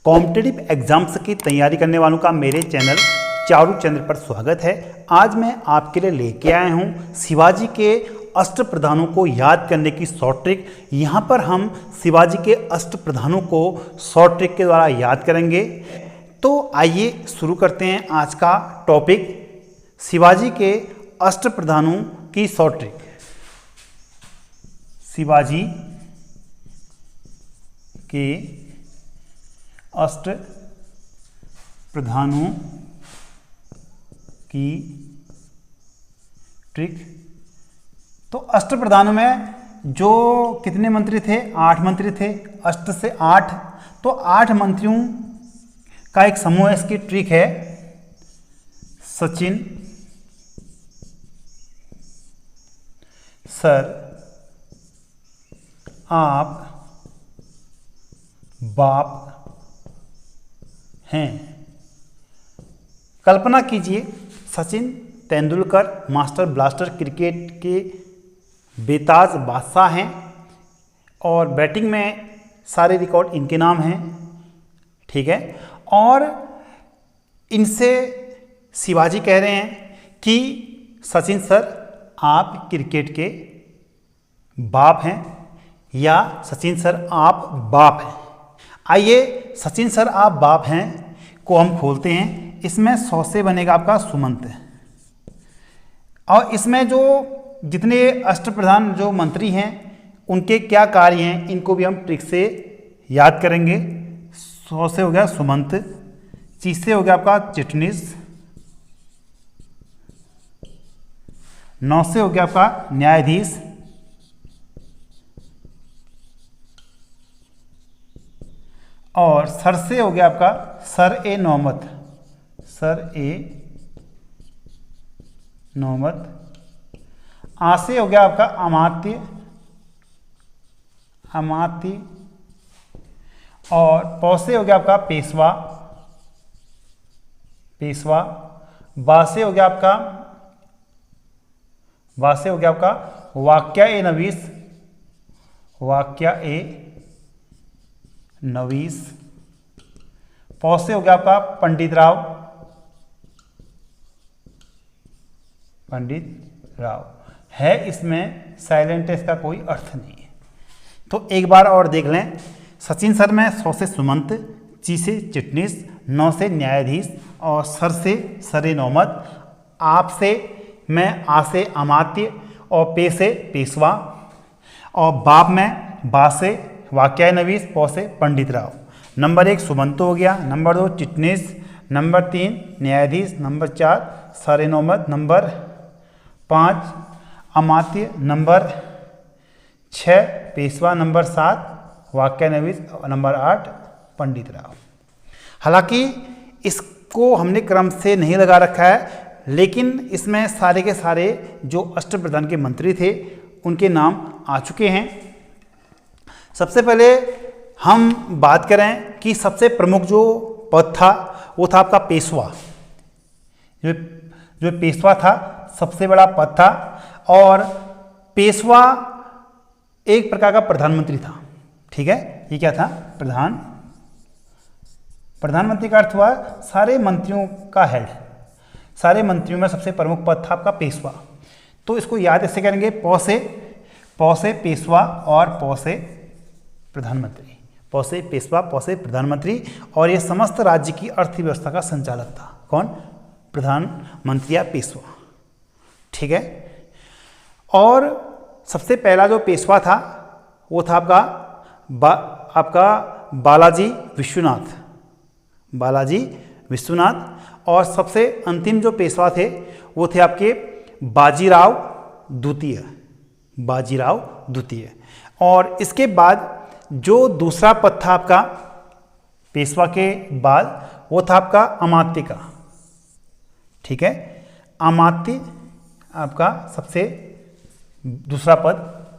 Competitive exams की तैयारी करने वालों का मेरे चैनल चारू चंद्र पर स्वागत है। आज मैं आपके लिए लेके आया हूँ शिवाजी के अष्टप्रधानों को याद करने की शॉर्ट ट्रिक। यहाँ पर हम शिवाजी के अष्टप्रधानों को शॉर्ट ट्रिक के द्वारा याद करेंगे। तो आइए शुरू करते हैं आज का टॉपिक, शिवाजी के अष्टप्रधानों की शॉर्ट ट्रिक। शिवाजी के अष्ट प्रधानों की ट्रिक। तो अष्ट प्रधानों में जो कितने मंत्री थे? 8 मंत्री थे। अष्ट से 8, तो 8 मंत्रियों का एक समूह है। इसकी ट्रिक है सचिन सर आप बाप हैं। कल्पना कीजिए, Sachin Tendulkar master blaster cricket के बेताज बादशाह हैं और बैटिंग में सारे रिकॉर्ड इनके नाम हैं, ठीक है। और इनसे शिवाजी कह रहे हैं कि सचिन सर आप क्रिकेट के बाप हैं या सचिन सर आप बाप हैं। आइए सचिन सर आप बाप हैं को हम खोलते हैं। इसमें 100 से बनेगा आपका सुमंत, और इसमें जो जितने अष्टप्रधान जो मंत्री हैं उनके क्या कार्य हैं इनको भी हम ट्रिक से याद करेंगे। 100 से हो गया सुमंत, 30 से हो गया आपका चिटनीस, 9 से हो गया आपका न्यायाधीश, और सर से हो गया आपका सर ए नौमत, सर ए नौमत। आ से हो गया आपका अमात्य, अमात्य, और पौ से हो गया आपका पेशवा, पेशवा। बा से हो गया आपका, बा से हो गया आपका वाक्या ए नवीस, वाक्या ए नवीस। पौ से हो गया आपका पंडित राव, पंडित राव। है इसमें साइलेंट है, इसका कोई अर्थ नहीं है। तो एक बार और देख लें। सचिन सर में 100 से सुमंत, ची से चिटनीस, 9 से न्यायाधीश, और सर से सरे नौमत। आप से मैं आ से अमात्य, और पे से पेशवा, और बाप में बा से वाक्या नवीस, पौ से पंडित राव। नंबर 1 सुमंत हो गया, नंबर 2 चिटनीस, नंबर 3 न्यायाधीश, नंबर 4 सरे नौमत, नंबर 5 अमात्य, नंबर 6 पेशवा, नंबर 7 वाक्या नवीस, नंबर 8 पंडित राव। हालांकि इसको हमने क्रम से नहीं लगा रखा है, लेकिन इसमें सारे के सारे जो अष्टप्रधान के मंत्री थे उनके नाम आ चुके हैं। सबसे पहले हम बात करें कि सबसे प्रमुख जो पद था वो था आपका पेशवा। जो पेशवा था सबसे बड़ा पद था, और पेशवा एक प्रकार का प्रधानमंत्री था, ठीक है। ये क्या था? प्रधानमंत्री का अर्थ हुआ सारे मंत्रियों का हेड। सारे मंत्रियों में सबसे प्रमुख पद था आपका पेशवा। तो इसको याद ऐसे करेंगे, पौ से पेशवा और पौ से प्रधानमंत्री। पौ से पेशवा, पौ से प्रधानमंत्री। और ये समस्त राज्य की अर्थव्यवस्था का संचालक था। कौन? प्रधानमंत्री या पेशवा, ठीक है। और सबसे पहला जो पेशवा था वो था आपका बालाजी विश्वनाथ, बालाजी विश्वनाथ। और सबसे अंतिम जो पेशवा थे वो थे आपके बाजीराव द्वितीय, बाजीराव द्वितीय। और इसके बाद जो दूसरा पद था आपका पेशवा के बाद वो था आपका अमात्य का, ठीक है। अमात्य आपका सबसे दूसरा पद,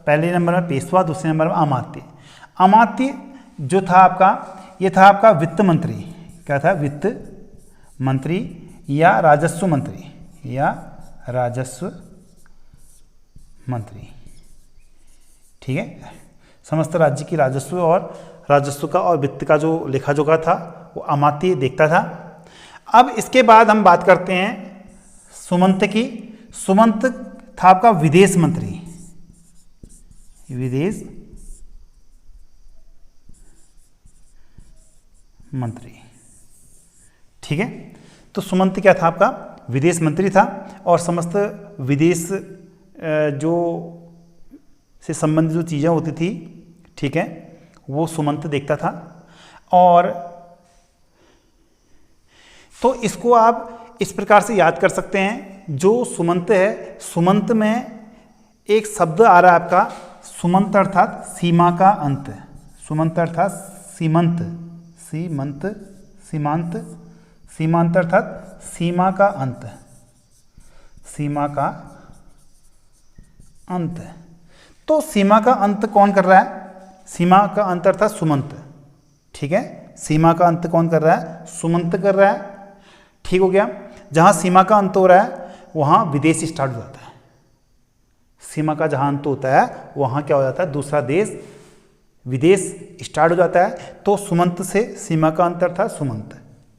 पहले नंबर में पेशवा, दूसरे नंबर में अमात्य। अमात्य जो था आपका, ये था आपका वित्त मंत्री। क्या था? वित्त मंत्री या राजस्व मंत्री, या राजस्व मंत्री, ठीक है। समस्त राज्य की राजस्व का और वित्त का जो लेखा जोखा था वो अमात्य देखता था। अब इसके बाद हम बात करते हैं सुमंत की। सुमंत था आपका विदेश मंत्री, विदेश मंत्री, ठीक है। तो सुमंत क्या था आपका विदेश मंत्री था और समस्त विदेश जो से संबंधित जो चीज़ें होती थी, ठीक है, वो सुमंत देखता था। और तो इसको आप इस प्रकार से याद कर सकते हैं, जो सुमंत है, सुमंत में एक शब्द आ रहा है आपका सुमंत अर्थात सीमा का अंत, सुमंत अर्थात सीमंत, सीमंत, सीमांत, सीमांत अर्थात सीमा का अंत, सीमा का अंत। तो सीमा का अंत कौन कर रहा है? सीमा का अंत अर्थात सुमंत, ठीक है। सीमा का अंत कौन कर रहा है? सुमंत कर रहा है, ठीक हो गया। जहाँ सीमा का अंत हो रहा है वहाँ विदेश स्टार्ट हो जाता है। सीमा का जहाँ अंत होता है वहाँ क्या हो जाता है? दूसरा देश, विदेश स्टार्ट हो जाता है। तो सुमंत से सीमा का अंत अर्थात सुमंत,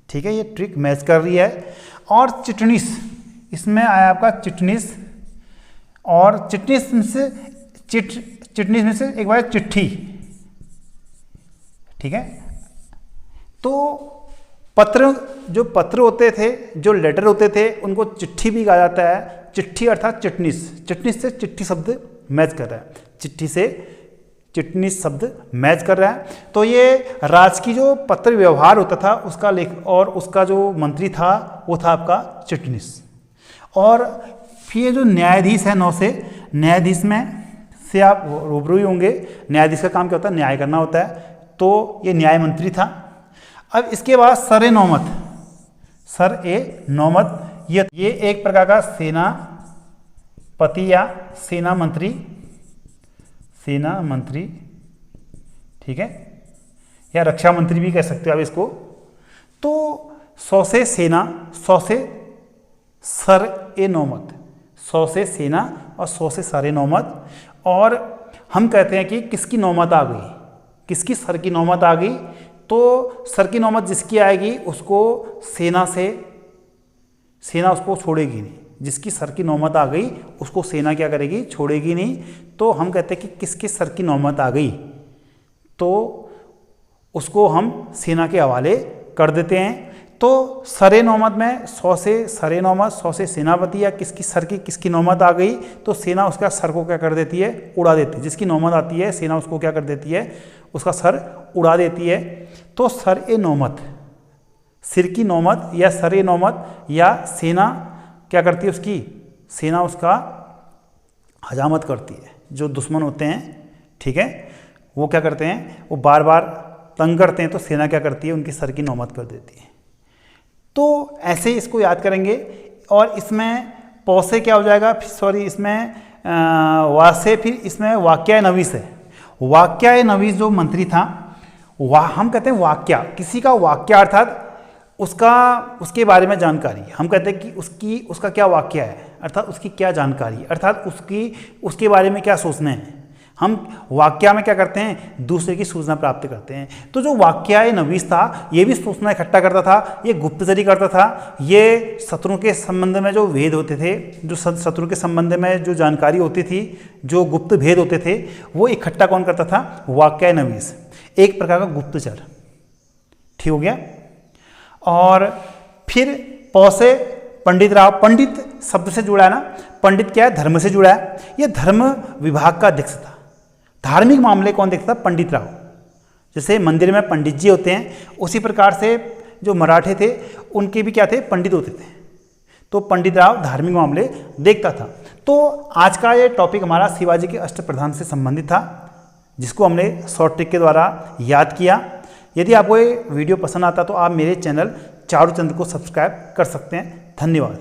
ठीक है। ये ट्रिक मैच कर रही है। और चिटनिस, इसमें आया आपका चिटनिस, और चिटनिस में से चिटनिस में से एक बार चिट्ठी, ठीक है। तो पत्र, जो पत्र होते थे, जो लेटर होते थे, उनको चिट्ठी भी कहा जाता है। चिट्ठी अर्थात चिटनिस, चिटनिस से चिट्ठी शब्द मैच कर रहा है, चिट्ठी से चिटनिस शब्द मैच कर रहा है। तो ये राज की जो पत्र व्यवहार होता था उसका लेख, और उसका जो मंत्री था वो था आपका चिटनिस। और फिर जो न्यायाधीश है 9 से, न्यायाधीश में से आप रूबरू ही होंगे। न्यायाधीश का काम क्या होता है? न्याय करना होता है। तो ये न्याय मंत्री था। अब इसके बाद सर-ए-नौमत, सर-ए-नौमत ये एक प्रकार का सेनापति या सेना मंत्री, सेना मंत्री, ठीक है, या रक्षा मंत्री भी कह सकते हो आप इसको। तो 100 से सेना, 100 से सर-ए-नौमत, 100 से सेना और 100 से सर-ए-नौमत। और हम कहते हैं कि किसकी नौमत आ गई, किसकी सर की नौमत आ गई, तो सर की नौमत जिसकी आएगी उसको सेना से, सेना उसको छोड़ेगी नहीं। जिसकी सर की नौमत आ गई उसको सेना क्या करेगी? छोड़ेगी नहीं। तो हम कहते हैं कि किसके सर की नौमत आ गई तो उसको हम सेना के हवाले कर देते हैं। तो सर-ए-नौमत में 100 से सर-ए-नौमत, 100 से सेनापति, या किसकी सर की किसकी नौमत आ गई तो सेना उसका सर को क्या कर देती है? उड़ा देती है। जिसकी नौमत आती है सेना उसको क्या कर देती है? उसका सर उड़ा देती है। तो सर-ए-नौमत, सिर की नौमत या सर-ए-नौमत, या सेना क्या करती है? उसकी सेना उसका हजामत करती है। जो दुश्मन होते हैं, ठीक है, वो क्या करते हैं? वो बार बार तंग करते हैं, तो सेना क्या करती है? उनकी सर की नौमत कर देती है। तो ऐसे इसको याद करेंगे। और इसमें पौ से क्या हो जाएगा? सॉरी, इसमें वा से फिर इसमें वाक्या-ए-नवीस है। वाक्या-ए-नवीस जो मंत्री था, हम कहते हैं वाक्या, किसी का वाक्या अर्थात उसका, उसके बारे में जानकारी। हम कहते हैं कि उसका क्या वाक्या है, अर्थात उसकी क्या जानकारी, अर्थात उसके बारे में क्या सोचना है। हम वाक्या में क्या करते हैं? दूसरे की सूचना प्राप्त करते हैं। तो जो वाक्या-ए-नवीस था ये भी सूचना इकट्ठा करता था, ये गुप्तचरी करता था। ये शत्रु के संबंध में जो भेद होते थे, जो शत्रु के संबंध में जो जानकारी होती थी, जो गुप्त भेद होते थे, वो इकट्ठा कौन करता था? वाक्या-ए-नवीस, एक प्रकार का गुप्तचर, ठीक हो गया। और फिर पौ से पंडित राव, पंडित शब्द से जुड़ा है ना, पंडित क्या है? धर्म से जुड़ा है। ये धर्म विभाग का अध्यक्ष था। धार्मिक मामले कौन देखता था? पंडित राव। जैसे मंदिर में पंडित जी होते हैं, उसी प्रकार से जो मराठे थे उनके भी क्या थे? पंडित होते थे। तो पंडित राव धार्मिक मामले देखता था। तो आज का ये टॉपिक हमारा शिवाजी के अष्टप्रधान से संबंधित था, जिसको हमने शॉर्ट ट्रिक के द्वारा याद किया। यदि आपको ये वीडियो पसंद आता तो आप मेरे चैनल चारुचंद्र को सब्सक्राइब कर सकते हैं। धन्यवाद।